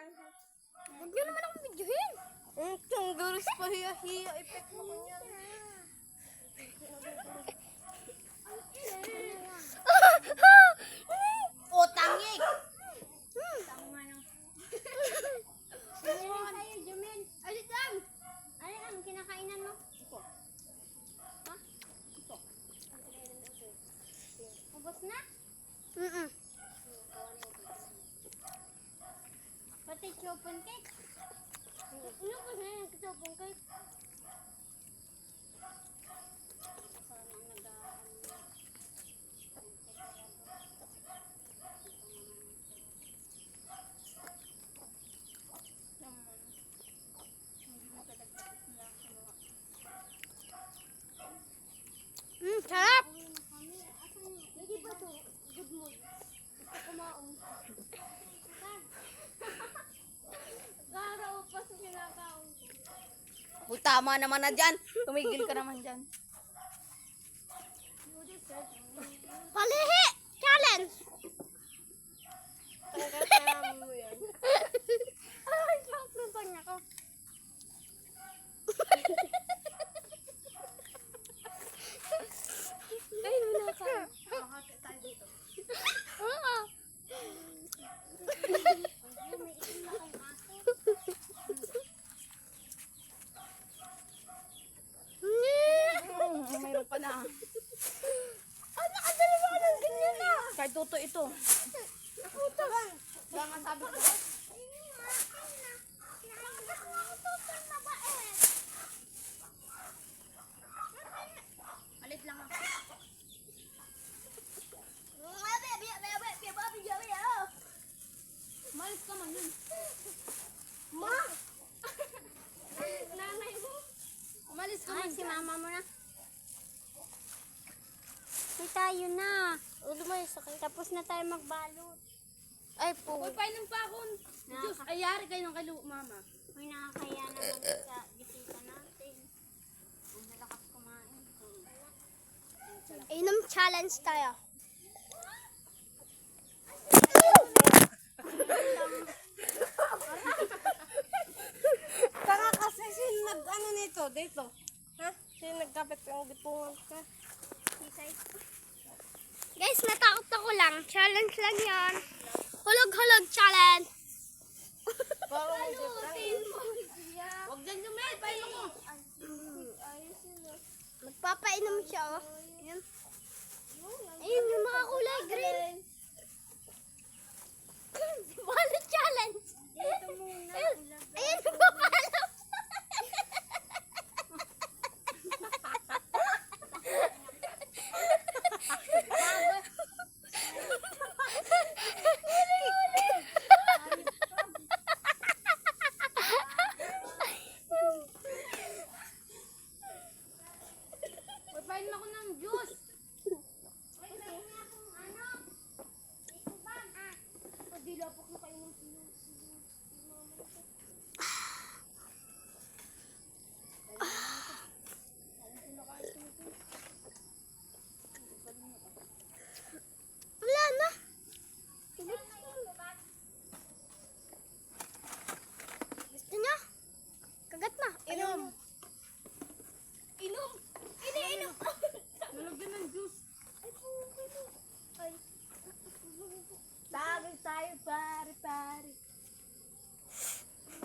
Huwag niyo naman akong videohin. Ang garis pa hiya-hiya. Effect mo niya. O, tangik! Tama na. Ano sa'yo, Jumin? Alit lang! Ano ang kinakainan mo? Ito. Ha? Ito. Ubos na? Pati chopon cake. Inubos na yung chopon cake. Sarap! Hindi ba ito? Good mood. Gusto kumaong. Garaw pa sa kinakaong. Uy, tama naman na dyan. Tumigil ka naman dyan. Palihi! Challenge! Tanggal mo yan. Ay, nakaprutan niya ko. Ay, wala ka. Makakit tayo dito. Oo. Mayroon pa na. Ay, nakadalawa ka ng ganyan na. Kahit tuto ito. Nakutawan. Baka sabi ko. Alit lang ako. Malis ka man yun. Ma! Nanay mo. Umalis ka Ay, man si dyan. mama mo na. Ay, tayo na. Tapos na tayo magbalot. Ay po. Uy, painom pa ako. Diyos, Nakaka- ayari kayo ng kay mama. May nakakaya naman sa bisita natin. Ang nalakas kumain. Inom challenge tayo. Tanga kasi sino nag-ano nito? Dito. Ha? Sino nagkapit ang gipungan ka? Guys, natakot ako lang. Challenge lang yan. Hulog-hulog challenge. Balutin mo. Huwag dyan yung may. Painom mo. Magpapainom siya, oh. Ayan. Ayun yung mga kulay green. Balot challenge. Dito muna. Ayun, nagpapalo. Uy, painom ako ng juice. Dilapok na kayo ng wala na. Gusto niya? Kagat na. Inom. Inom. Inom. Nalagyan ng juice. Ay. Tagal tayo, pare.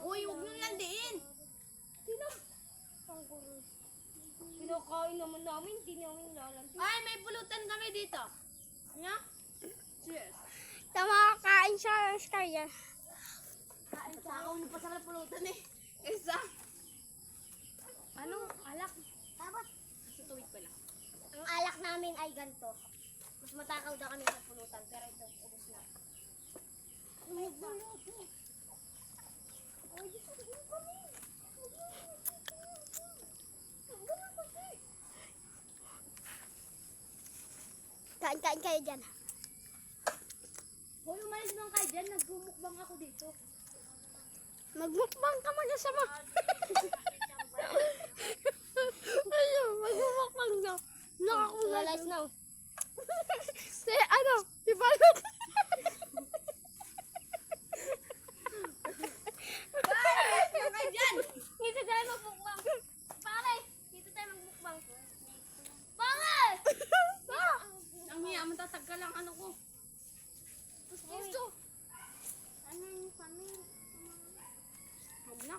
Uy, huwag nyo landiin. Sino? Pangkuro. Pinakain naman namin, hindi namin lalantin. Ay, may pulutan kami dito. Ano? Cheers. Tamakakain siya ng kaya. Kain sa ako, pa sa pulutan eh. Isa. Ano? Alak. Tapos, Sa tuwid pala. ang alak namin ay ganito. Mas matakaw daw kami sa pulutan, pero ito, ubos na. Ay, bulot. Ay, gusto kami. Kain-kain kayo dyan. Hoy, umalis lang kayo dyan. Nagmumukbang ako dito. Magmukbang ka mag-asama. Ayun, magmukbang daw. Nakakulat. Nalas na. Si ano? Si Balot.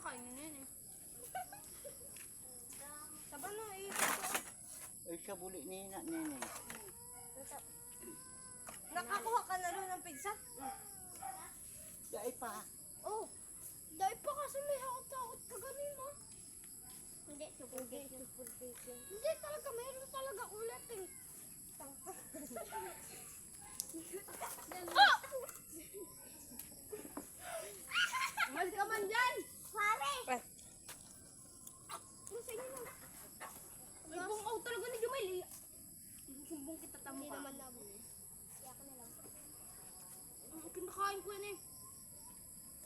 nakain na yan eh. Taba na eh. Ay, siya buli ni na, nene. Nakakuha ka na rin ng pizza? Dai pa. Oh, dahil pa kasi may hakot-hakot ka ganin mo. Hindi, super bacon. Hindi talaga, mayroon talaga ulat eh. Oh! Mas ka man dyan! Pare! Eh. Masaya na. May bungaw talaga ni Jumel eh. Sumbong kita tamo Hindi ka. naman na. Kaya ka na lang. Kinakain ko yan eh.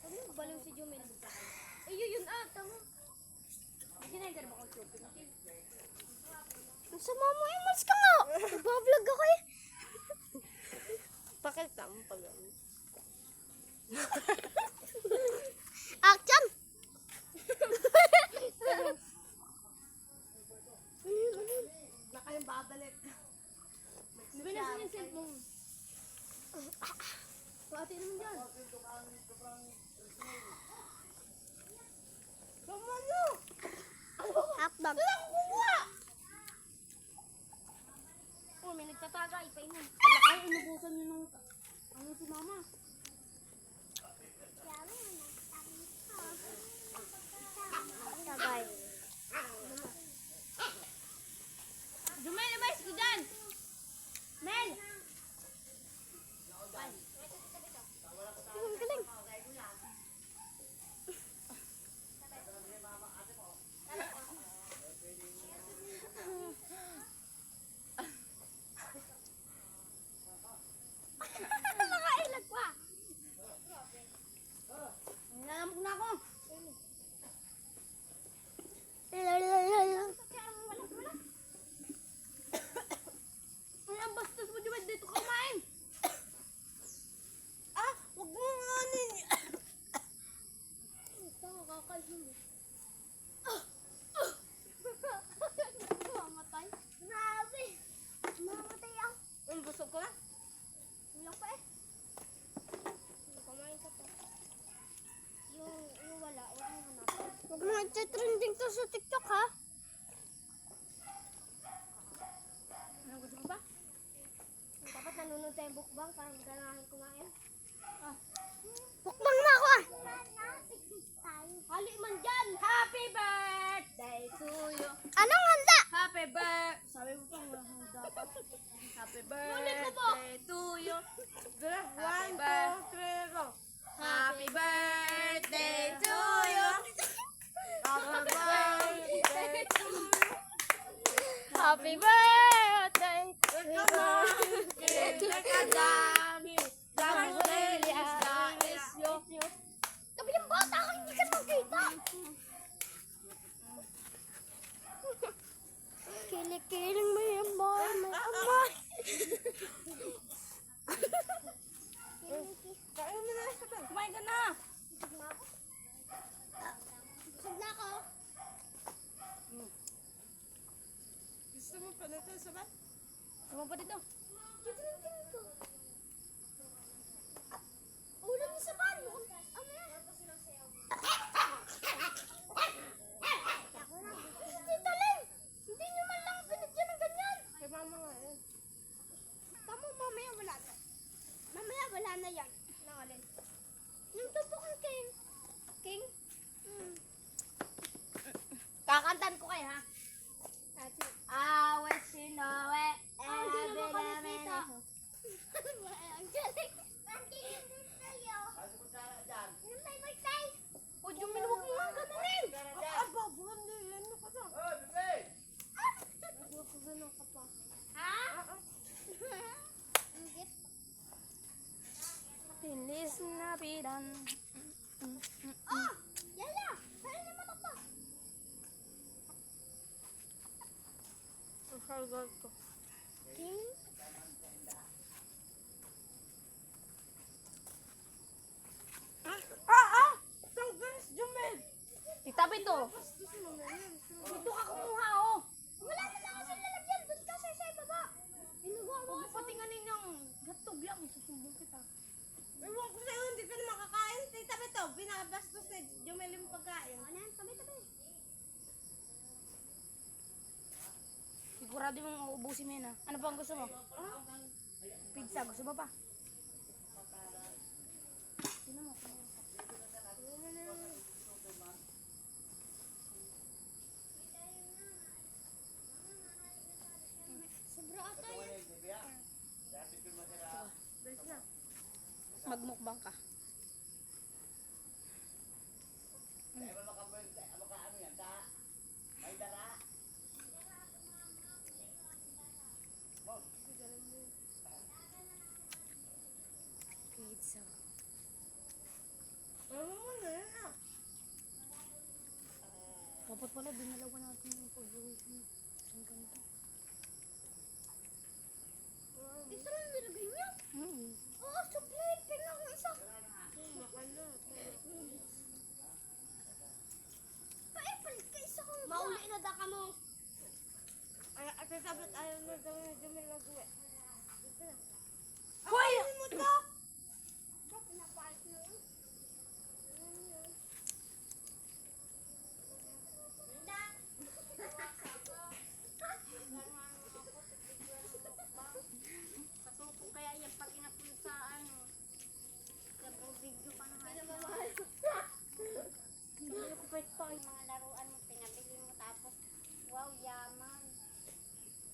Ano yung baliw si Jumel? Ay, yun tama. Ginagay ba kong shopping? Ang sama mo, Emals ka nga! Nagbablog ako eh. Pakita mo pag Action! Baka yung babalik. Binasin yung cellphone. Pati naman dyan. Tama nyo! Hotdog. Oh, may nagtataga. Ipainom. Wala kayo, inubusan nyo ng... Ano si mama? Sabay. Jumel, lumayas ko dyan! Mel! Ang galing. Nakailag pa. Nalamok na ako. Ay, ang bastos mo, Jumel. Dito ka kumain. Huwag mo nga Ito, kakain mo. Mamatay. Grabe. Mamatay ako. Ang busog ko na. Ilang pa eh. Kumain ka pa. Yung wala, huwag mo hanapin. Huwag mo trending to sa TikTok ha. Anong gusto mo ba? Dapat nanonood tayo bukbang para ganahin kumain. Bukbang na ako ah! Hali man dyan! Happy birthday to you! Anong handa? Happy birthday! Sabi mo pang handa pa. Happy birthday to you! Happy birthday! Happy birthday to you! Happy birthday to you! Happy birthday! Sabi ng bata ko, hindi ka makita. Kilikiling mo yung boy, may amay. Kumain ka na! Busog na ako. Gusto mo pa nito sa ba? Sama pa dito. Ulam niyo sa ban. Ano yan? Tita Len, hindi niyo man lang binigyan ng ganyan. Kay mama nga yan. Tama, mamaya wala na. Mamaya wala na yan. Nangalin. Yung tupukan King. King? Kakantan ko kayo ha. I wish you know it. Hindi naman kami kita. Ang galing. May birthday. O, Jumil, huwag mo nga gananin. Aba, buwan na yan. Ano ka na? Gano'n ka pa. Ha? Ang gift. Feliz Navidad. Oh! Yaya! Saan naman ako? Sagot ko. King? Tanggalis, Jumil. Itabi to. Dito ka kumuha, oh. Wala na lang kasi lalagyan. Doon ka sa baba. Inugawa mo Huwag pati nga ninyong gatog lang. Susumbong kita. Ewan ko sa'yo, hindi ka na makakain. Tita Beto, gagastos eh. Jumel yung pagkain. Ano yan? Tabi. Sigurado mong uubusin mo yun, ha? Ano pa ang gusto mo? Pizza, gusto mo pa? Sino mo? Sobra ata yan. Magmukbang ka. Pizza. Dapat pala, dinalawa natin yung pag-uwi. Saan ganito? Isa lang nilagay niya. Oo, supply. Tingnan ko isa. Palit ka isa kong mauli na daka mo. Ay, at sasabat ayaw na Jumel mag-uwi. Hoy! Mo to! Pinapalit na yun. Katupo kaya yan pag inapulit sa ano. Sa video pa na Hindi ako pwede pa. mga laruan mo, pinabili mo tapos, wow, yaman.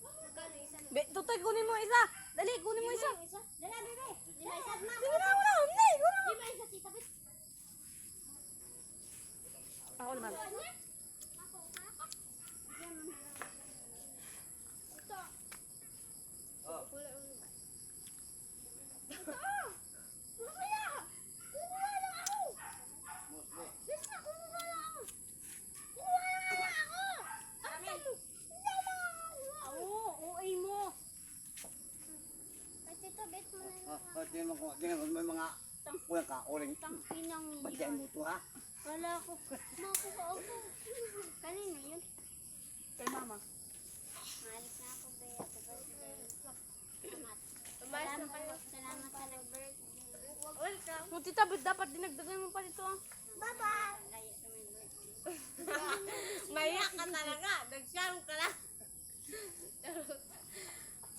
Magkano isa? Tutoy, kunin mo isa. Dali, kunin mo isa. Dala, bebe. Lima isa na. Sige na, wala. Hindi, wala. Lima isa, tita, bet. Ako naman. Ako, ha? Yan, mama. Ito. Wala yung lima. Ito. Mamaya. Kumuha lang ako. Yes na, kumuha lang ako. Kumuha lang ako. Ano mo? Hindi ako makakakuha. Oo, OA mo. Ay, tita, bet mo na yun. Tingnan mo, may mga kulang ka, uling. Tangkinang Ba't yan mo ito, ha? wala ko. Makuha ako. Kanina yun. Kay mama. Malis na ako, be. Happy birthday. Salamat. Umayos na kayo. Salamat sa nag-birthday. Welcome. Kung tita, ba't dapat dinagdagan mo pa dito, ah? Bye-bye! Kaya sa may birthday. Maya ka talaga. Nag-sharon ka lang.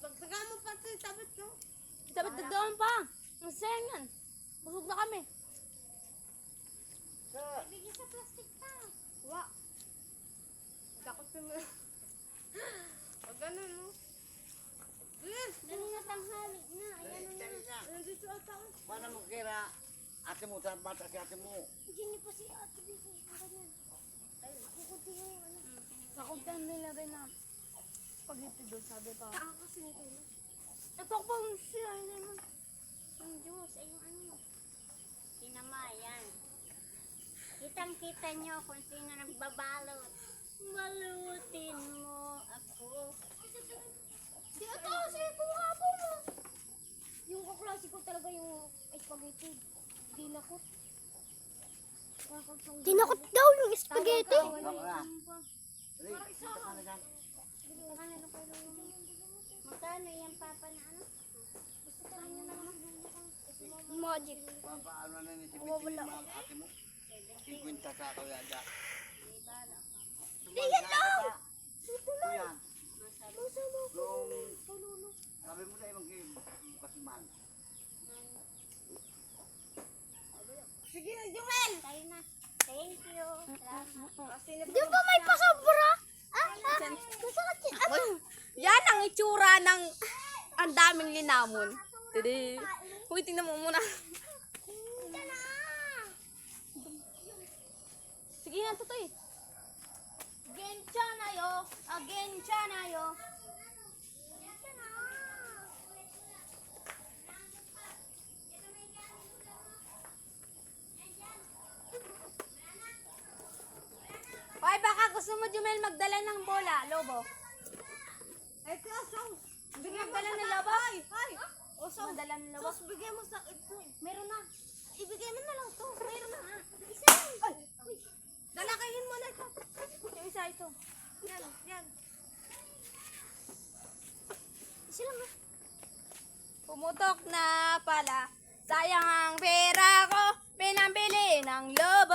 Pagsagaan mo pa ito, sabit ko. Dapat dagdagan pa. Ang sayang yan. Busog na kami. Ibigay sa plastic pa. Wa. Takot ka mo. Pag ganun, no? Yes! Dali na tanghali na. Ayan na. Nandito ata ako. Paano mo kira ate mo, sa bata si ate mo? Diyan niyo pa si Ate Bibi. Ganyan. Ay, kukunti yung ano. Nakuntan nila rin na spaghetti doon, sabi pa. Saan kasi nito yun? Ito pa siya, hindi naman. Ang Diyos, ay yung ano. Sinamayan. Kitang-kita nyo kung sino nagbabalot. Balutin mo ako. Si Ate kasi kumapo mo. Yung kaklase ko talaga yung spaghetti. Dinakot. Dinakot daw yung spaghetti. Dali, kita ka na dyan. Magkano yung papa na ano? Gusto ko lang yung magic. Paano na ni si Biting yung mga ate mo? 50 sa kawada. Di yan daw! Kuya, nung sabi mo na bukas man. Sige na, Jumel! Tayo na. Thank you. Salamat. Di ba may pasobra? Yan ang itsura ng ang daming linamon. Tidi. Uy, tingnan mo muna. Sige na, tutoy. Gencha na yo. Gencha na yo. Hoy, baka gusto mo, Jumel, magdala ng bola, lobo. Ay, kasaw. Bigyan magdala ng lobo. Ay. Oso, magdala ng lobo. Sos, bigyan mo sa ito. Meron na. Ibigay mo na lang to. Meron na. Isa lang. Ay. Dalakayin mo na ito. Yung isa ito. Yan, yan. Isa lang ha. Pumutok na pala. Sayang ang pera ko. Pinambili ng lobo.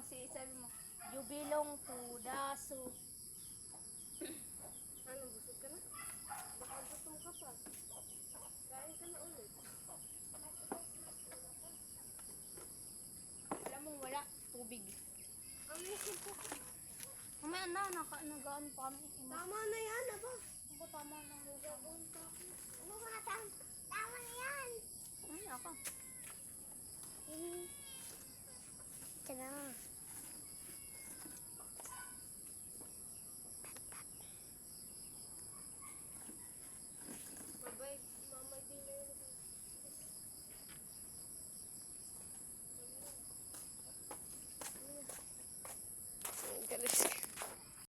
kasi sabi mo, you belong to the soup. Ano, busog ka na? Baka gutom ka pa. Kain ka na ulit. Alam mo, wala. Tubig. Ang isip ko. Mamaya na, nagaan pa kami. Tama na yan, aba. Ako, tama na. Ano ba, Tam?